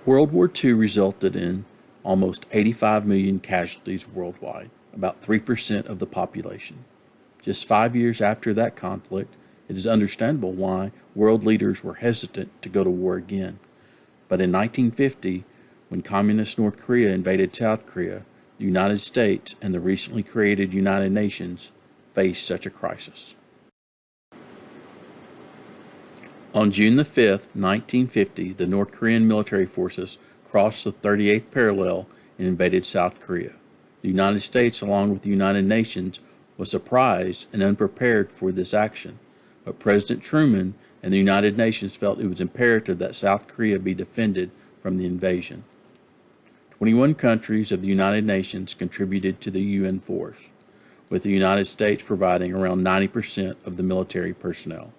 World War II resulted in almost 85 million casualties worldwide, about 3% of the population. Just 5 years after that conflict, it is understandable why world leaders were hesitant to go to war again. But in 1950, when Communist North Korea invaded South Korea, the United States and the recently created United Nations faced such a crisis. On June the 5th, 1950, the North Korean military forces crossed the 38th parallel and invaded South Korea. The United States, along with the United Nations, was surprised and unprepared for this action, but President Truman and the United Nations felt it was imperative that South Korea be defended from the invasion. 21 countries of the United Nations contributed to the UN force, with the United States providing around 90% of the military personnel.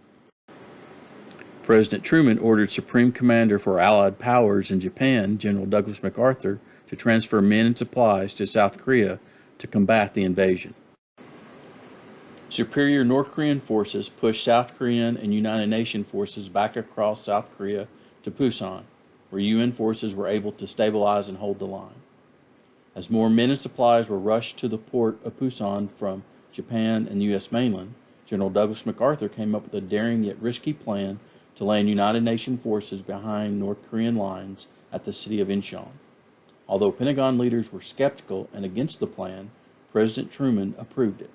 President Truman ordered Supreme Commander for Allied Powers in Japan, General Douglas MacArthur, to transfer men and supplies to South Korea to combat the invasion. Superior North Korean forces pushed South Korean and United Nations forces back across South Korea to Busan, where UN forces were able to stabilize and hold the line. As more men and supplies were rushed to the port of Busan from Japan and the U.S. mainland, General Douglas MacArthur came up with a daring yet risky plan to land United Nations forces behind North Korean lines at the city of Incheon. Although Pentagon leaders were skeptical and against the plan, President Truman approved it.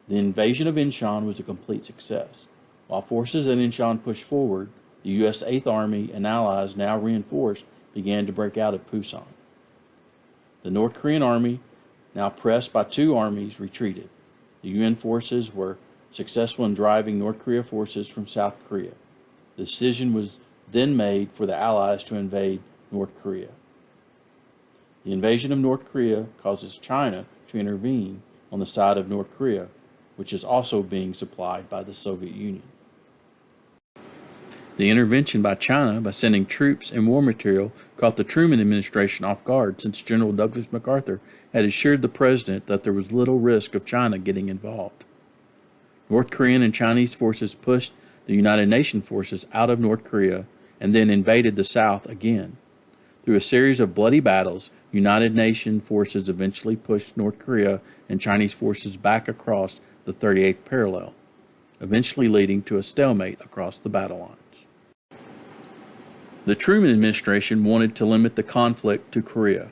The invasion of Incheon was a complete success. While forces at Incheon pushed forward, the U.S. 8th Army and allies, now reinforced, began to break out of Busan. The North Korean army, now pressed by two armies, retreated. The UN forces were successful in driving North Korea forces from South Korea. The decision was then made for the Allies to invade North Korea. The invasion of North Korea causes China to intervene on the side of North Korea, which is also being supplied by the Soviet Union. The intervention by China by sending troops and war material caught the Truman administration off guard, since General Douglas MacArthur had assured the president that there was little risk of China getting involved. North Korean and Chinese forces pushed the United Nations forces out of North Korea and then invaded the South again. Through a series of bloody battles, United Nations forces eventually pushed North Korea and Chinese forces back across the 38th parallel, eventually leading to a stalemate across the battle lines. The Truman administration wanted to limit the conflict to Korea.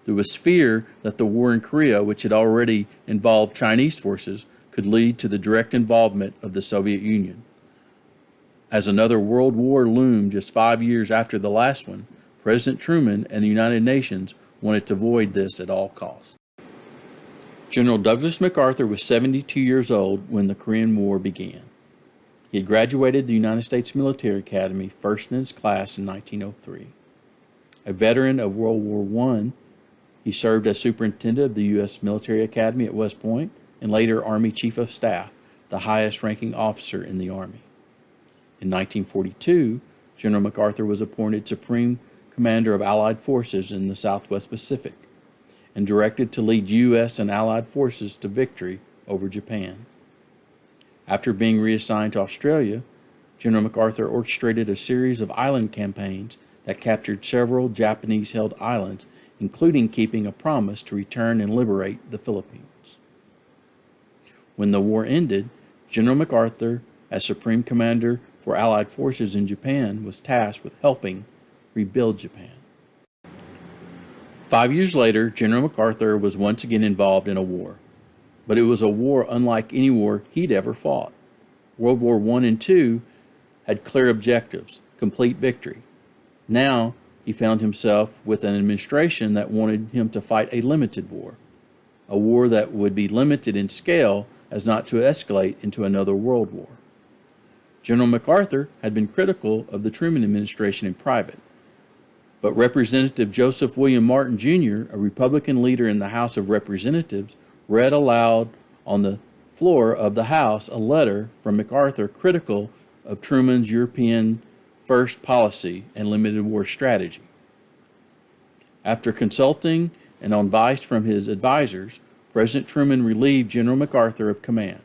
There was fear that the war in Korea, which had already involved Chinese forces, could lead to the direct involvement of the Soviet Union. As another world war loomed just 5 years after the last one, President Truman and the United Nations wanted to avoid this at all costs. General Douglas MacArthur was 72 years old when the Korean War began. He had graduated the United States Military Academy first in his class in 1903. A veteran of World War I, he served as superintendent of the U.S. Military Academy at West Point and later Army Chief of Staff, the highest-ranking officer in the Army. In 1942, General MacArthur was appointed Supreme Commander of Allied Forces in the Southwest Pacific and directed to lead U.S. and Allied forces to victory over Japan. After being reassigned to Australia, General MacArthur orchestrated a series of island campaigns that captured several Japanese-held islands, including keeping a promise to return and liberate the Philippines. When the war ended, General MacArthur, as Supreme Commander for Allied forces in Japan, was tasked with helping rebuild Japan. 5 years later, General MacArthur was once again involved in a war, but it was a war unlike any war he'd ever fought. World War I and II had clear objectives, complete victory. Now he found himself with an administration that wanted him to fight a limited war, a war that would be limited in scale as not to escalate into another world war. General MacArthur had been critical of the Truman administration in private, but Representative Joseph William Martin, Jr., a Republican leader in the House of Representatives, read aloud on the floor of the House a letter from MacArthur critical of Truman's European First policy and limited war strategy. After consulting and on advice from his advisors, President Truman relieved General MacArthur of command.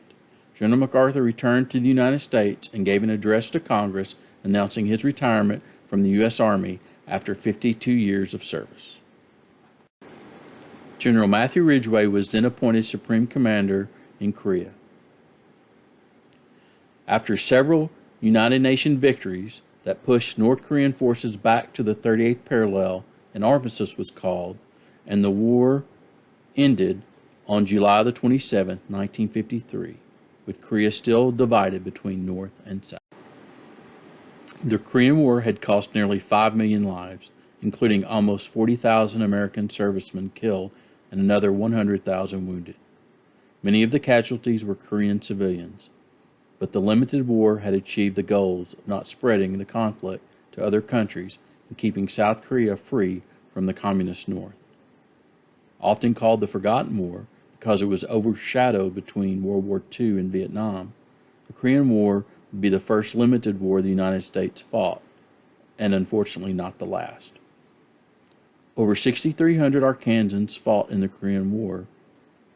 General MacArthur returned to the United States and gave an address to Congress announcing his retirement from the U.S. Army after 52 years of service. General Matthew Ridgway was then appointed Supreme Commander in Korea. After several United Nations victories that pushed North Korean forces back to the 38th parallel, an armistice was called, and the war ended on July the 27th, 1953, with Korea still divided between North and South. The Korean War had cost nearly 5 million lives, including almost 40,000 American servicemen killed and another 100,000 wounded. Many of the casualties were Korean civilians, but the limited war had achieved the goals of not spreading the conflict to other countries and keeping South Korea free from the Communist North. Often called the Forgotten War because it was overshadowed between World War II and Vietnam, the Korean War would be the first limited war the United States fought, and unfortunately not the last. Over 6,300 Arkansans fought in the Korean War,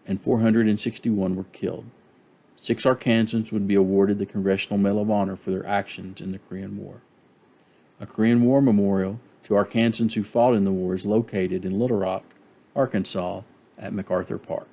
and 461 were killed. 6 Arkansans would be awarded the Congressional Medal of Honor for their actions in the Korean War. A Korean War memorial to Arkansans who fought in the war is located in Little Rock, Arkansas, at Macarthur Park.